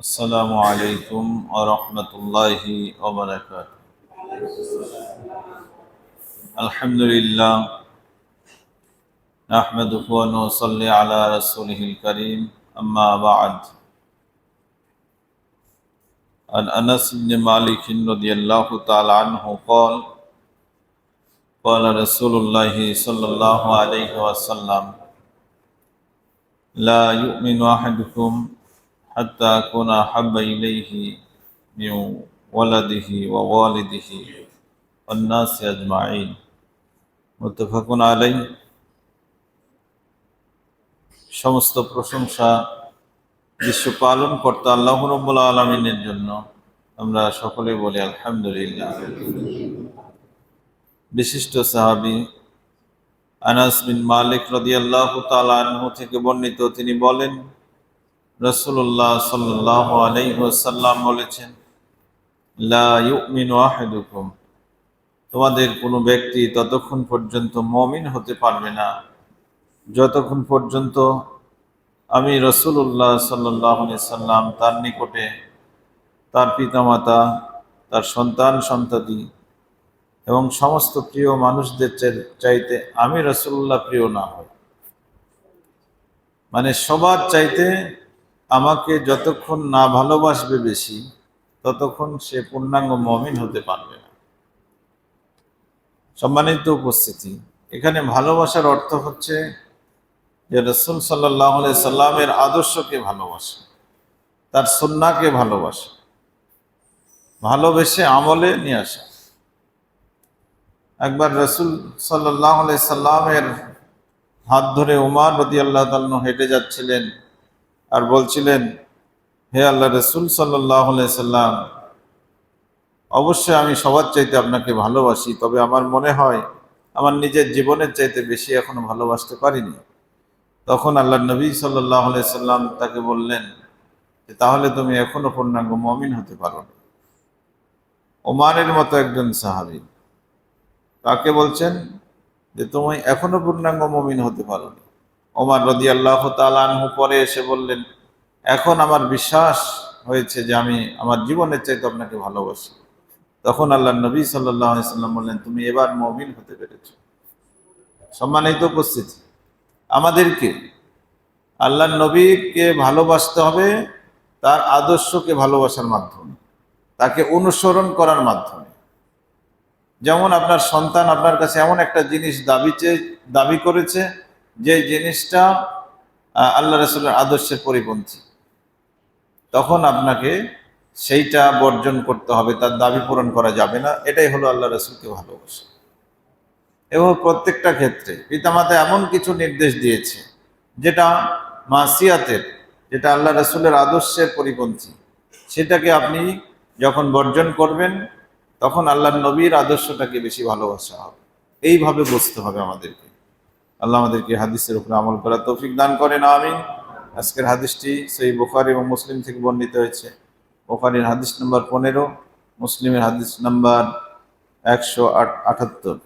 আসসালামু আলাইকুম ওয়া রাহমাতুল্লাহি ওয়া বারাকাতুহু। আলহামদুলিল্লাহ নাহমাদুহু ওয়া নুসাল্লি আলা রাসূলিহিল কারীম আম্মা বা'দ। আন আনাস ইবনে মালিক রাদিয়াল্লাহু তাআলা আনহু قال قال رسول الله صلى الله عليه وسلم لا يؤمن أحدكم حتى أكون أحب إليه من ولده ووالده والناس أجمعين মুত্তাফাকুন আলাইহ। সমস্ত প্রশংসা বিশ্ব পালন কর্তা আল্লাহ রাব্বুল আলামিনের জন্য। আমরা সকলে বলি আলহামদুলিল্লাহ। বিশিষ্ট সাহাবী আনাস বিন মালিক রাদিয়াল্লাহু তাআলা আনহু থেকে বর্ণিত, তিনি বলেন, রাসূলুল্লাহ সাল্লাল্লাহু আলাইহি ওয়াসাল্লাম বলেছেন, লা ইউমিনু আহাদুকুম, তোমাদের কোনো ব্যক্তি ততক্ষণ পর্যন্ত মুমিন হতে পারবে না যতক্ষণ পর্যন্ত আমি রাসূলুল্লাহ সাল্লাল্লাহু আলাইহি সাল্লাম তার নিকটে তার পিতামাতা, তার সন্তান সন্ততি এবং সমস্ত প্রিয় মানুষদের চাইতে আমি রাসূলুল্লাহ প্রিয় না হই। মানে সবার চাইতে আমাকে যতক্ষণ না ভালোবাসবে বেশি, ততক্ষণ সে পূর্ণাঙ্গ মুমিন হতে পারবে না। সম্মানিত উপস্থিতি, এখানে ভালোবাসার অর্থ হচ্ছে যে রাসূল সাল্লাল্লাহু আলাইহি সাল্লামের আদর্শকে ভালোবাসা, তার সুন্নাহকে ভালোবাসা, ভালোবেসে আমলে নিয়ে আসা। একবার রাসূল সাল্লাল্লাহু আলাইহি সাল্লামের হাত ধরে উমর রাদিয়াল্লাহু তাআলা হেঁটে যাচ্ছিলেন আর বলছিলেন, হে আল্লাহ রাসূল সাল্লাল্লাহু আলাইহি সাল্লাম, অবশ্যই আমি সবার চাইতে আপনাকে ভালোবাসি, তবে আমার মনে হয় আমার নিজের জীবনের চাইতে বেশি এখনো ভালোবাসতে পারিনি। তখন আল্লাহ নবী সাল্লাল্লাহু আলাইহি সাল্লাম তাকে বললেন যে তাহলে তুমি এখনো পূর্ণাঙ্গ মুমিন হতে পারো না। ওমরের মতো একজন সাহাবী তাকে বলছেন যে তুমি এখনো পূর্ণাঙ্গ মুমিন হতে পারো না। ওমর রাদিয়াল্লাহু তাআলা আনহু পরে এসে বললেন, এখন আমার বিশ্বাস হয়েছে যে আমি আমার জীবনের চাইতে আপনাকে ভালোবাসি। তখন আল্লাহ নবী সাল্লাল্লাহু আলাইহি সাল্লাম বললেন, তুমি এবার মুমিন হতে পেরেছো। সম্মানিত উপস্থিতি, আমাদেরকে আল্লাহর নবীকে ভালোবাসতে হবে তার আদর্শকে ভালোবাসার মাধ্যমে, তাকে অনুসরণ করার মাধ্যমে। যেমন আপনার সন্তান আপনার কাছে এমন একটা জিনিস দাবি করেছে যে জিনিসটা আল্লাহ রাসূলের আদর্শের পরিপন্থী, তখন আপনাকে সেইটা বর্জন করতে হবে, তার দাবি পূরণ করা যাবে না। এটাই হলো আল্লাহ রাসূলকে ভালোবাসা। এবং প্রত্যেকটা ক্ষেত্রে পিতামাতা এমন কিছু নির্দেশ দিয়েছে যেটা মাসিয়াতের, যেটা আল্লাহ রাসূলের আদর্শের পরিপন্থী, সেটাকে আপনি যখন বর্জন করবেন তখন আল্লাহর নবীর আদর্শটাকে বেশি ভালোবাসা হবে। এইভাবে বুঝতে হবে আমাদেরকে। আল্লাহ আমাদেরকে হাদিসের উপরে আমল করার তৌফিক দান করেন, আমিন। আজকের হাদিসটি সহিহ বুখারী এবং মুসলিম থেকে বর্ণিত হয়েছে। বুখারীর হাদিস নম্বর 15, মুসলিমের হাদিস নম্বর 178।